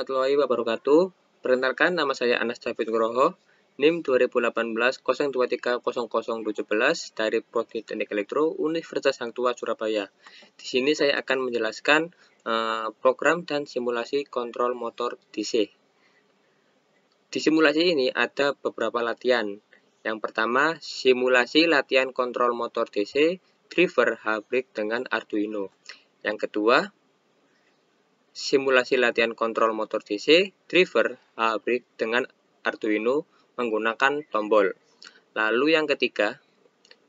warahmatullahi wabarakatuh. Perkenalkan, nama saya Anas David Nugroho, NIM 2018 0230017 dari Prodi Teknik Elektro Universitas Hang Tuah Surabaya. Di sini saya akan menjelaskan program dan simulasi kontrol motor DC. Di simulasi ini ada beberapa latihan. Yang pertama, simulasi latihan kontrol motor DC driver hybrid dengan Arduino. Yang kedua, simulasi latihan kontrol motor DC driver hybrid dengan Arduino menggunakan tombol. Lalu yang ketiga,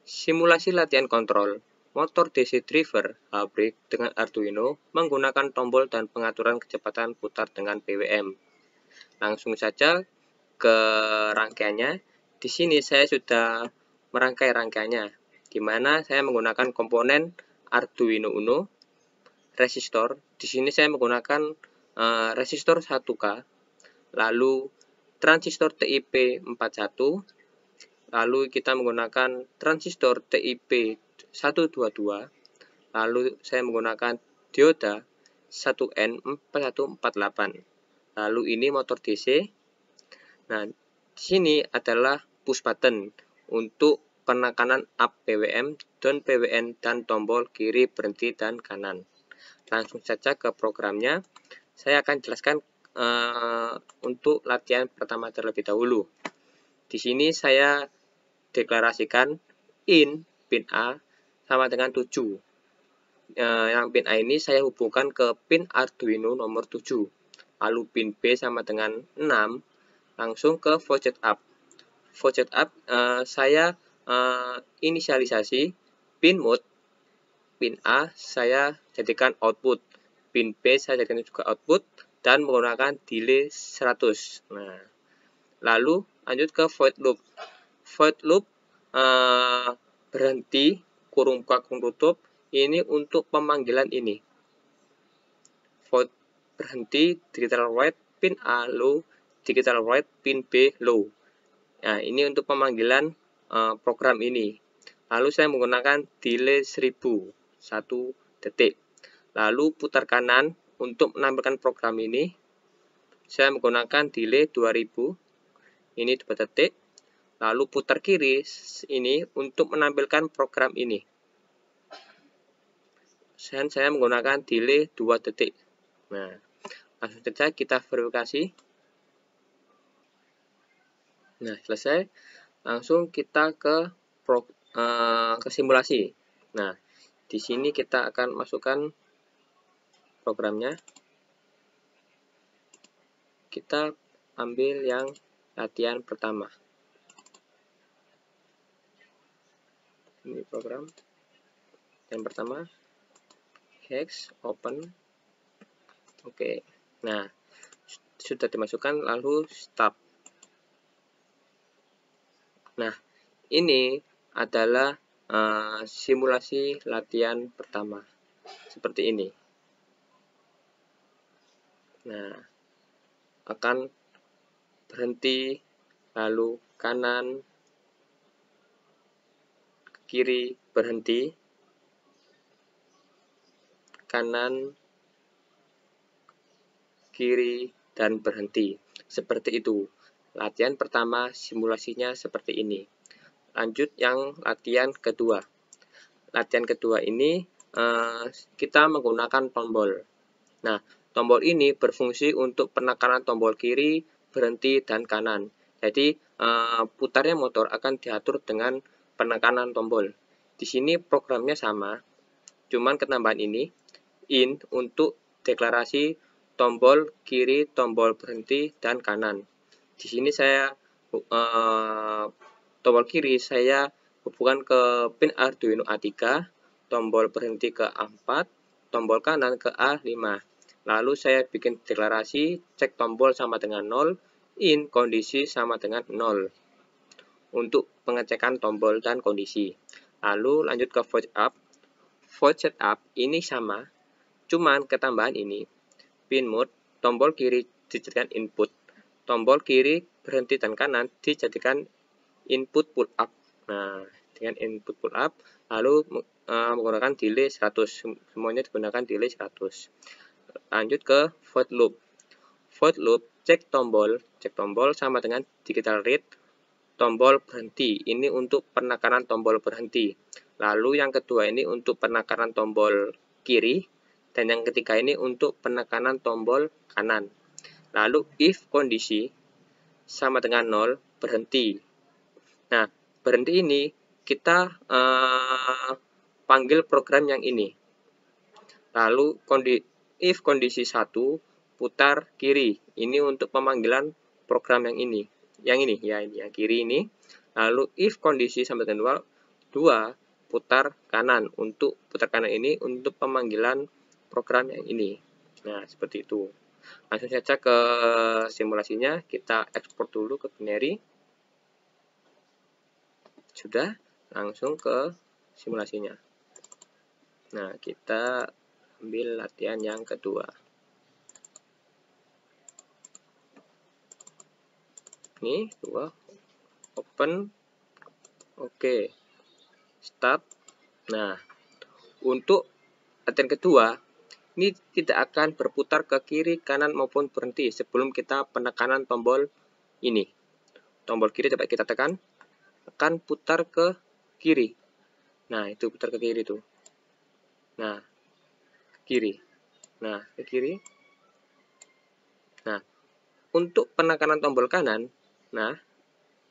simulasi latihan kontrol motor DC driver hybrid dengan Arduino menggunakan tombol dan pengaturan kecepatan putar dengan PWM. Langsung saja ke rangkaiannya. Di sini saya sudah merangkai rangkaiannya, di mana saya menggunakan komponen Arduino Uno, resistor. Di sini saya menggunakan resistor 1K, lalu transistor TIP 41, lalu kita menggunakan transistor TIP 122, lalu saya menggunakan dioda 1N4148. Lalu ini motor DC. Nah, di sini adalah push button untuk penekanan up PWM, down PWM, dan tombol kiri berhenti dan kanan. Langsung saja ke programnya. Saya akan jelaskan untuk latihan pertama terlebih dahulu. Di sini saya deklarasikan in pin A sama dengan 7. Yang pin A ini saya hubungkan ke pin Arduino nomor 7. Lalu pin B sama dengan 6. Langsung ke void up. Void up saya inisialisasi pin mode. Pin A saya jadikan output. Pin B saya jadikan juga output dan menggunakan delay 100. Nah, lalu lanjut ke void loop. Void loop berhenti kurung buka kurung tutup ini untuk pemanggilan ini. Void berhenti digital write pin A low, digital write pin B low. Nah, ini untuk pemanggilan program ini. Lalu saya menggunakan delay 1000, 1 detik. Lalu putar kanan untuk menampilkan program ini. Saya menggunakan delay 2000, ini 2 detik. Lalu putar kiri ini untuk menampilkan program ini. Dan saya menggunakan delay 2 detik. Nah, langsung saja kita verifikasi. Nah, selesai. Langsung kita ke simulasi. Nah, di sini kita akan masukkan programnya. Kita ambil yang latihan pertama. Ini program yang pertama. Hex open. Oke. Nah, sudah dimasukkan, lalu start. Nah, ini adalah simulasi latihan pertama. Seperti ini. Nah, akan berhenti, lalu kanan, kiri, berhenti, kanan, kiri, dan berhenti. Seperti itu. Latihan pertama simulasinya seperti ini. Lanjut yang latihan kedua. Latihan kedua ini kita menggunakan tombol. Nah, tombol ini berfungsi untuk penekanan tombol kiri, berhenti, dan kanan. Jadi putarnya motor akan diatur dengan penekanan tombol. Di sini programnya sama, cuman ketambahan ini in untuk deklarasi tombol kiri, tombol berhenti, dan kanan. Di sini saya tombol kiri saya hubungkan ke pin Arduino A3, tombol berhenti ke A4, tombol kanan ke A5. Lalu saya bikin deklarasi cek tombol sama dengan 0, in kondisi sama dengan 0 untuk pengecekan tombol dan kondisi. Lalu lanjut ke void up. Void setup ini sama, cuman ketambahan ini pin mode, tombol kiri dijadikan input, tombol kiri berhenti dan kanan dijadikan input pull up. Nah, dengan input pull up lalu menggunakan delay 100. Semuanya digunakan delay 100. Lanjut ke void loop. void loop, cek tombol sama dengan digital read, tombol berhenti. Ini untuk penekanan tombol berhenti. Lalu yang kedua ini untuk penekanan tombol kiri, dan yang ketiga ini untuk penekanan tombol kanan. Lalu if kondisi sama dengan 0, berhenti. Nah, berhenti ini kita panggil program yang ini. Lalu if kondisi 1, putar kiri. Ini untuk pemanggilan program yang ini. Yang ini ya, ini yang kiri ini. Lalu if kondisi sama dengan 2, putar kanan. Untuk putar kanan ini untuk pemanggilan program yang ini. Nah, seperti itu. Langsung saja ke simulasinya. Kita ekspor dulu ke binary. Sudah, langsung ke simulasinya. Nah, kita ambil latihan yang kedua. Ini dua, open, oke, start. Nah, untuk latihan kedua, ini tidak akan berputar ke kiri, kanan maupun berhenti sebelum kita penekanan tombol ini. Tombol kiri coba kita tekan, akan putar ke kiri. Nah, itu putar ke kiri tuh. Nah, kiri. Nah, ke kiri. Nah, untuk penekanan tombol kanan, nah,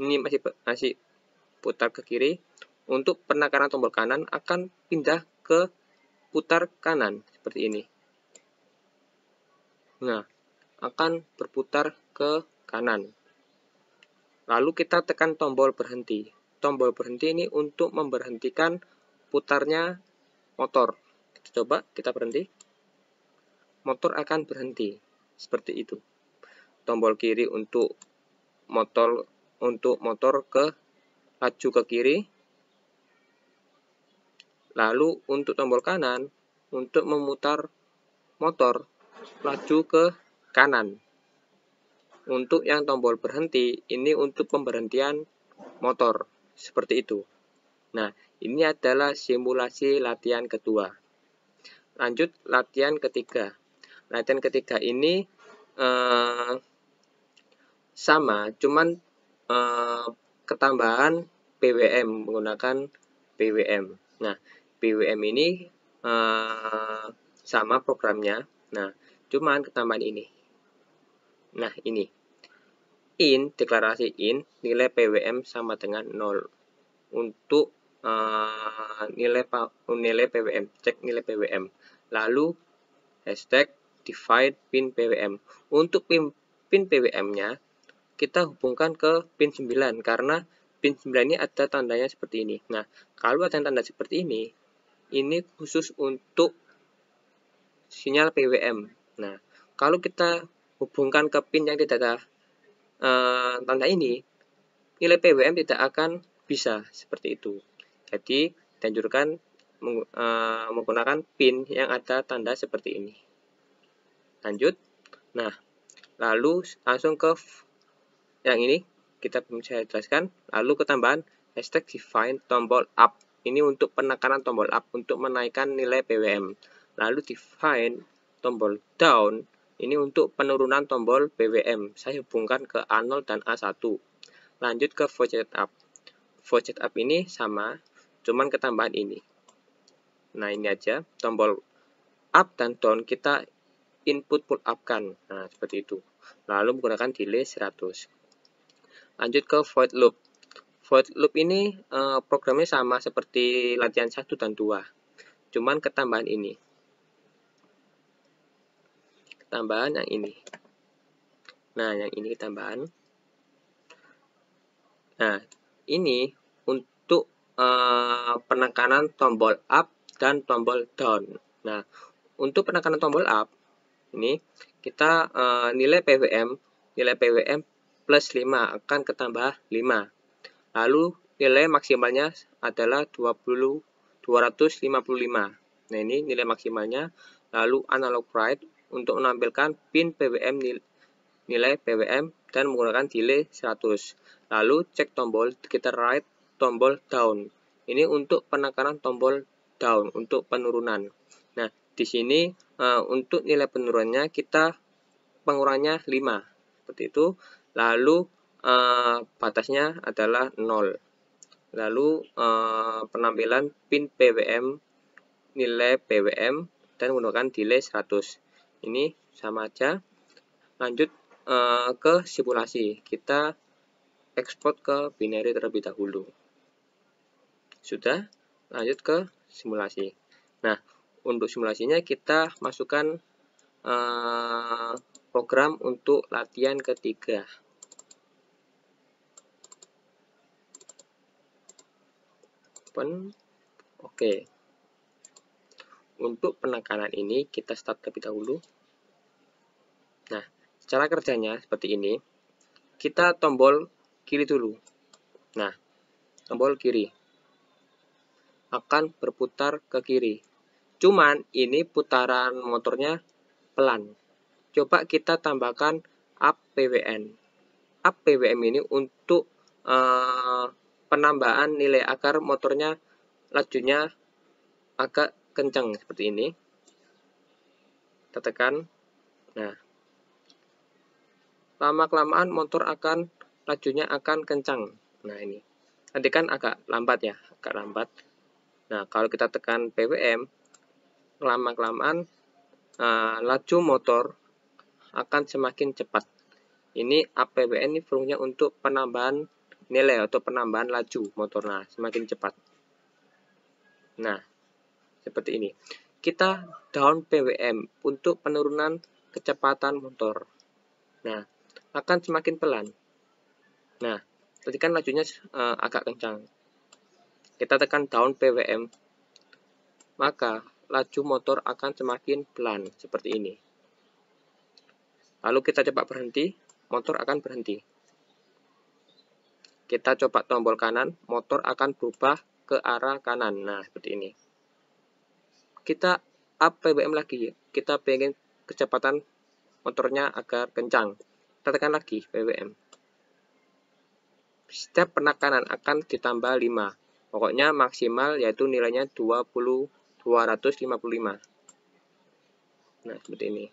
ini masih putar ke kiri. Untuk penekanan tombol kanan akan pindah ke putar kanan seperti ini. Nah, akan berputar ke kanan. Lalu kita tekan tombol berhenti. Tombol berhenti ini untuk memberhentikan putarnya motor. Coba kita berhenti. Motor akan berhenti seperti itu. Tombol kiri untuk motor ke laju ke kiri. Lalu untuk tombol kanan untuk memutar motor laju ke kanan. Untuk yang tombol berhenti ini untuk pemberhentian motor seperti itu. Nah, ini adalah simulasi latihan kedua. Lanjut latihan ketiga. Latihan ketiga ini sama, cuman ketambahan PWM, menggunakan PWM. Nah, PWM ini sama programnya. Nah, cuman ketambahan ini. Nah, ini. Deklarasi nilai PWM sama dengan 0. Untuk nilai PWM, cek nilai PWM. Lalu hashtag divide pin PWM. Untuk pin PWM-nya kita hubungkan ke pin 9 karena pin 9 ini ada tandanya seperti ini. Nah, kalau ada tanda seperti ini khusus untuk sinyal PWM. Nah, kalau kita hubungkan ke pin yang tidak ada tanda ini, nilai PWM tidak akan bisa seperti itu. Jadi, dianjurkan menggunakan pin yang ada tanda seperti ini. Lanjut. Nah, lalu langsung ke yang ini, kita bisa jelaskan. Lalu ketambahan hashtag define tombol up. Ini untuk penekanan tombol up untuk menaikkan nilai PWM. Lalu define tombol down. Ini untuk penurunan tombol PWM. Saya hubungkan ke A0 dan A1. Lanjut ke void up. Void up ini sama, cuman ketambahan ini. Nah, ini aja. Tombol up dan down kita input pull up kan. Nah, seperti itu. Lalu menggunakan delay 100. Lanjut ke void loop. Void loop ini programnya sama seperti latihan 1 dan 2. Cuman ketambahan ini. Tambahan yang ini. Nah, yang ini tambahan. Nah, ini untuk penekanan tombol up dan tombol down. Nah, untuk penekanan tombol up, ini kita nilai PWM plus 5 akan ketambah 5. Lalu nilai maksimalnya adalah 255. Nah, ini nilai maksimalnya. Lalu analog write untuk menampilkan pin PWM nilai PWM dan menggunakan delay 100. Lalu cek tombol digital write tombol down. Ini untuk penekanan tombol down untuk penurunan. Nah, di sini untuk nilai penurunannya kita pengurangannya 5. Seperti itu. Lalu batasnya adalah 0. Lalu penampilan pin PWM, nilai PWM, dan menggunakan delay 100. Ini sama aja. Lanjut ke simulasi. Kita ekspor ke binary terlebih dahulu. Sudah, lanjut ke simulasi. Nah, untuk simulasinya kita masukkan program untuk latihan ketiga. Open. Oke. Untuk penekanan ini kita start terlebih dahulu. Nah, cara kerjanya seperti ini. Kita tombol kiri dulu. Nah, tombol kiri akan berputar ke kiri. Cuman ini putaran motornya pelan. Coba kita tambahkan up PWM. Up PWM ini untuk penambahan nilai agar motornya lajunya agak kencang seperti ini. Kita tekan. Nah, lama-kelamaan motor lajunya akan kencang. Nah, ini. Nanti kan agak lambat ya, agak lambat. Nah, kalau kita tekan PWM, lama-kelamaan laju motor akan semakin cepat. Ini up PWM ini fungsinya untuk penambahan nilai atau penambahan laju motor. Nah, semakin cepat. Nah, seperti ini. Kita down PWM untuk penurunan kecepatan motor. Nah, akan semakin pelan. Nah, tadi kan lajunya agak kencang. Kita tekan down PWM, maka laju motor akan semakin pelan seperti ini. Lalu kita coba berhenti, motor akan berhenti. Kita coba tombol kanan, motor akan berubah ke arah kanan. Nah, seperti ini. Kita up PWM lagi, kita pengen kecepatan motornya agar kencang. Kita tekan lagi PWM. Setiap penekanan akan ditambah 5. Pokoknya maksimal yaitu nilainya 255. Nah, seperti ini.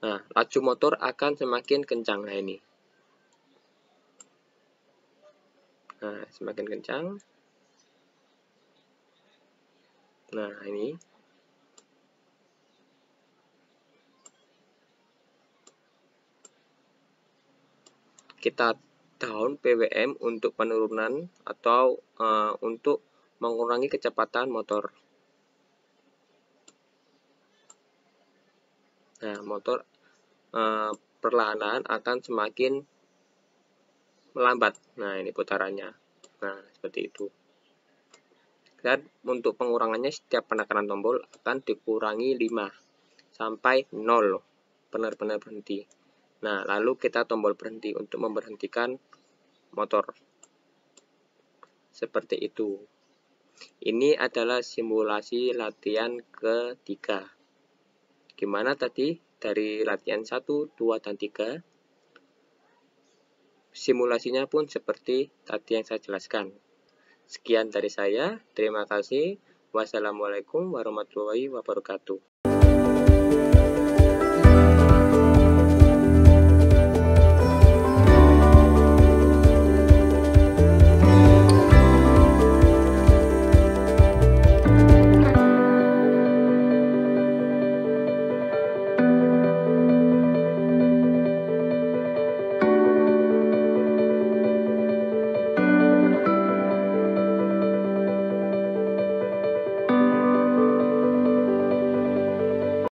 Nah, laju motor akan semakin kencang. Nah, ini. Nah, semakin kencang. Nah, ini. Kita down PWM untuk penurunan atau untuk mengurangi kecepatan motor. Nah, motor perlahan-lahan akan semakin melambat. Nah, ini putarannya. Nah, seperti itu. Dan untuk pengurangannya setiap penekanan tombol akan dikurangi 5 sampai 0. Benar-benar berhenti. Nah, lalu kita tombol berhenti untuk memberhentikan motor. Seperti itu. Ini adalah simulasi latihan ketiga. Gimana tadi dari latihan 1, 2, dan 3? Simulasinya pun seperti tadi yang saya jelaskan. Sekian dari saya. Terima kasih. Wassalamualaikum warahmatullahi wabarakatuh.